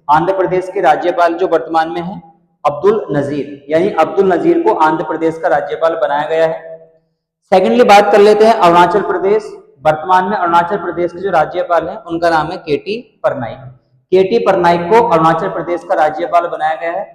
आंध्र प्रदेश के राज्यपाल जो वर्तमान में है अब्दुल नजीर, यानी अब्दुल नजीर को आंध्र प्रदेश का राज्यपाल बनाया गया है। सेकेंडली बात कर लेते हैं अरुणाचल प्रदेश। वर्तमान में अरुणाचल प्रदेश के जो राज्यपाल हैं उनका नाम है केटी परनाइक। केटी परनाइक को अरुणाचल प्रदेश का राज्यपाल बनाया गया है।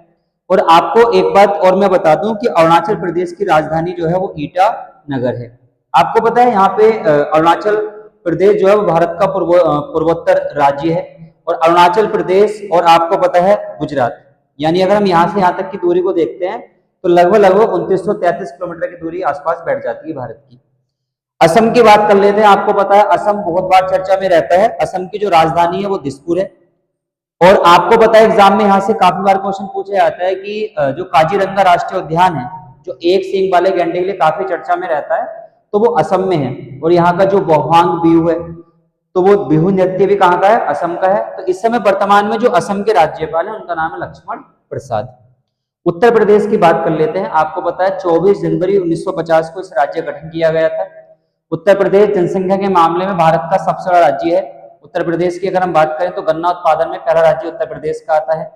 और आपको एक बात और मैं बता दूं कि अरुणाचल प्रदेश की राजधानी जो है वो ईटानगर है। आपको पता है यहाँ पे अरुणाचल प्रदेश जो है वो भारत का पूर्वोत्तर राज्य है। और अरुणाचल प्रदेश और आपको पता है गुजरात, यानी अगर हम यहाँ से यहाँ तक की दूरी को देखते हैं तो लगभग 2933 किलोमीटर की दूरी आसपास बैठ जाती है भारत की। असम की बात कर लेते हैं। आपको पता है असम बहुत बार चर्चा में रहता है। असम की जो राजधानी है वो दिसपुर है। और आपको पता है एग्जाम में यहाँ से काफी बार क्वेश्चन पूछा जाता है कि जो काजीरंगा राष्ट्रीय उद्यान है जो एक सींग वाले गैंडे के लिए काफी चर्चा में रहता है तो वो असम में है। और यहाँ का जो बोहांग बिहू है तो वो बिहू नृत्य भी कहाँ का है, असम का है। तो इस समय वर्तमान में जो असम के राज्यपाल है उनका नाम है लक्ष्मण प्रसाद। उत्तर प्रदेश की बात कर लेते हैं। आपको पता है 24 जनवरी 1950 को इस राज्य का गठन किया गया था। उत्तर प्रदेश जनसंख्या के मामले में भारत का सबसे बड़ा राज्य है। उत्तर प्रदेश की अगर हम बात करें तो गन्ना उत्पादन में पहला राज्य उत्तर प्रदेश का आता है।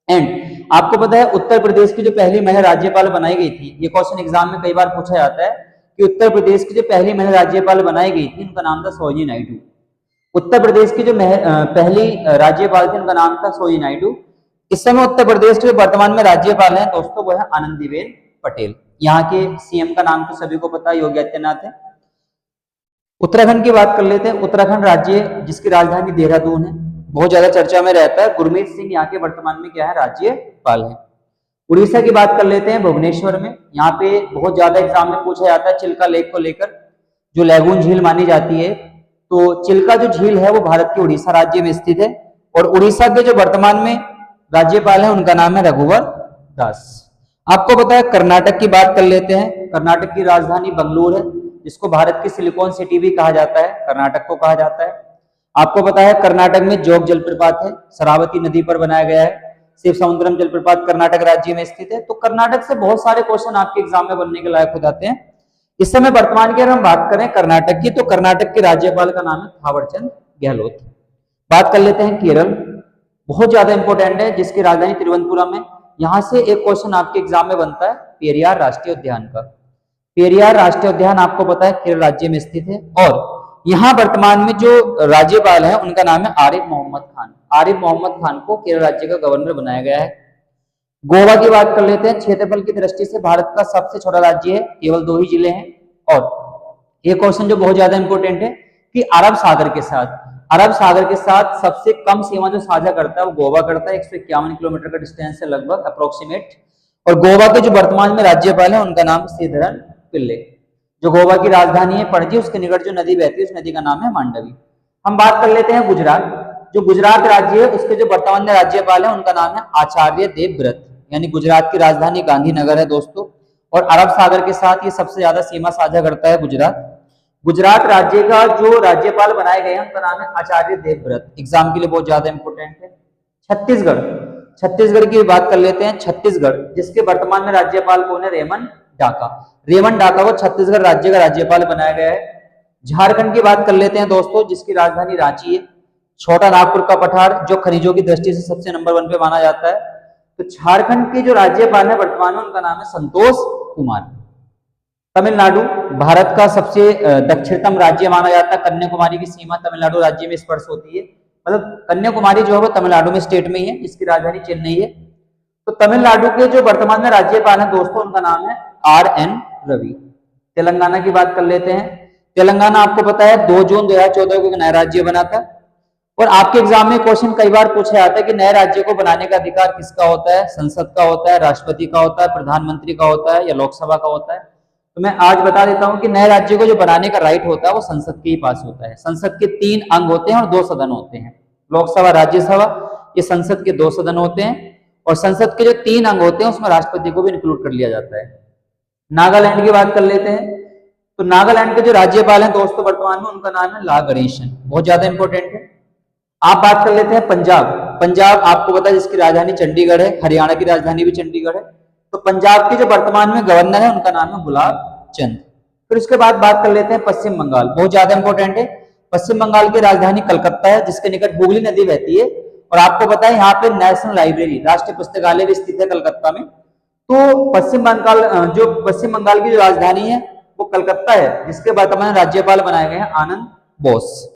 एंड आपको पता है उत्तर प्रदेश की जो पहली महिला राज्यपाल बनाई गई थी, ये क्वेश्चन एग्जाम में कई बार पूछा जाता है कि उत्तर प्रदेश की जो पहली महिला राज्यपाल बनाई गई थी उनका नाम था सरोजिनी नायडू। उत्तर प्रदेश की जो पहली राज्यपाल थी उनका नाम था सरोजिनी नायडू। इस समय उत्तर प्रदेश के वर्तमान में राज्यपाल हैं दोस्तों वो है आनंदीबेन पटेल। यहाँ के सीएम का नाम तो सभी को पता है, योगी आदित्यनाथ है। उत्तराखंड की बात कर लेते हैं। उत्तराखंड राज्य जिसकी राजधानी देहरादून है, बहुत ज्यादा चर्चा में रहता है। गुरमीत सिंह यहाँ के वर्तमान में क्या है, राज्यपाल है। उड़ीसा की बात कर लेते हैं भुवनेश्वर में। यहाँ पे बहुत ज्यादा एग्जाम में पूछा जाता है चिल्का लेक को लेकर, जो लैगून झील मानी जाती है। तो चिल्का जो झील है वो भारत के उड़ीसा राज्य में स्थित है। और उड़ीसा के जो वर्तमान में राज्यपाल है उनका नाम है रघुवर दास। आपको पता है कर्नाटक की बात कर लेते हैं। कर्नाटक की राजधानी बंगलुरु है, जिसको भारत की सिलिकॉन सिटी भी कहा जाता है, कर्नाटक को कहा जाता है। आपको पता है कर्नाटक में जोग जलप्रपात है, शरावती नदी पर बनाया गया है। शिव समुद्रम जलप्रपात कर्नाटक राज्य में स्थित है। तो कर्नाटक से बहुत सारे क्वेश्चन आपके एग्जाम में बनने के लायक हो जाते हैं। इस समय वर्तमान की अगर हम बात करें कर्नाटक की, तो कर्नाटक के राज्यपाल का नाम है थावरचंद गहलोत। बात कर लेते हैं केरल, बहुत ज्यादा इंपॉर्टेंट है, जिसकी राजधानी तिरुवनंतपुरम है। यहां से एक क्वेश्चन आपके एग्जाम में बनता है पेरियार राष्ट्रीय उद्यान का। पेरियार राष्ट्रीय उद्यान आपको पता है केरल राज्य में स्थित है। और यहाँ वर्तमान में जो राज्यपाल है उनका नाम है आरिफ मोहम्मद खान। आरिफ मोहम्मद खान को केरल राज्य का गवर्नर बनाया गया है। गोवा की बात कर लेते हैं। क्षेत्रफल की दृष्टि से भारत का सबसे छोटा राज्य है, केवल 2 ही जिले हैं। और एक क्वेश्चन जो बहुत ज्यादा इंपॉर्टेंट है कि अरब सागर के साथ सबसे कम सीमा जो साझा करता है वो गोवा करता है, 151 किलोमीटर का डिस्टेंस है लगभग अप्रोक्सीमेट। और गोवा के जो वर्तमान में राज्यपाल है उनका नाम श्रीधरन पिल्ले। जो गोवा की राजधानी है पणजी, उसके निकट जो नदी बहती है उस नदी का नाम है मांडवी। हम बात कर लेते हैं गुजरात। जो गुजरात राज्य है उसके जो वर्तमान में राज्यपाल है उनका नाम है आचार्य देवव्रत, यानी गुजरात की राजधानी गांधीनगर है दोस्तों। और अरब सागर के साथ ये सबसे ज्यादा सीमा साझा करता है गुजरात। गुजरात राज्य का जो राज्यपाल बनाए गए हैं उनका नाम है आचार्य देवव्रत। एग्जाम के लिए बहुत ज्यादा इंपॉर्टेंट है। छत्तीसगढ़ की बात कर लेते हैं। छत्तीसगढ़ जिसके वर्तमान में राज्यपाल कौन है, रेमन डाका। रेमन डाका को छत्तीसगढ़ राज्य का राज्यपाल बनाया गया है। झारखंड की बात कर लेते हैं दोस्तों, जिसकी राजधानी रांची है। छोटा नागपुर का पठार जो खनिजों की दृष्टि से सबसे नंबर 1 पे माना जाता है। तो झारखंड के जो राज्यपाल है वर्तमान में उनका नाम है संतोष कुमार। तमिलनाडु भारत का सबसे दक्षिणतम राज्य माना जाता है। कन्याकुमारी की सीमा तमिलनाडु राज्य में स्पर्श होती है। मतलब कन्याकुमारी जो है वो तमिलनाडु में स्टेट में ही है, जिसकी राजधानी चेन्नई है। तो तमिलनाडु के जो वर्तमान में राज्यपाल है दोस्तों उनका नाम है RN रवि। तेलंगाना की बात कर लेते हैं। तेलंगाना आपको पता है 2 जून 2014 को एक नया राज्य बना था। और आपके एग्जाम में क्वेश्चन कई बार पूछा जाता है कि नए राज्य को बनाने का अधिकार किसका होता है, संसद का होता है, राष्ट्रपति का होता है, प्रधानमंत्री का होता है या लोकसभा का होता है। तो मैं आज बता देता हूं कि नए राज्य को जो बनाने का राइट होता है वो संसद के ही पास होता है। संसद के 3 अंग होते हैं और 2 सदन होते हैं, लोकसभा राज्यसभा। ये संसद के 2 सदन होते हैं। और संसद के जो 3 अंग होते हैं उसमें राष्ट्रपति को भी इंक्लूड कर लिया जाता है। नागालैंड की बात कर लेते हैं। तो नागालैंड के जो राज्यपाल हैं दोस्तों वर्तमान में उनका नाम है ला गणेशन, बहुत ज्यादा इंपॉर्टेंट है। आप बात कर लेते हैं पंजाब आपको पता है जिसकी राजधानी चंडीगढ़ है, हरियाणा की राजधानी भी चंडीगढ़ है। तो पंजाब के जो वर्तमान में गवर्नर है उनका नाम है गुलाब चंद। फिर उसके बाद बात कर लेते हैं पश्चिम बंगाल, बहुत ज्यादा इंपॉर्टेंट है। पश्चिम बंगाल की राजधानी कलकत्ता है, जिसके निकट हुगली नदी बहती है। और आपको पता है यहाँ पे नेशनल लाइब्रेरी, राष्ट्रीय पुस्तकालय भी स्थित है कलकत्ता में। तो पश्चिम बंगाल की जो राजधानी है वो कलकत्ता है, जिसके वर्तमान राज्यपाल बनाए गए हैं आनंद बोस।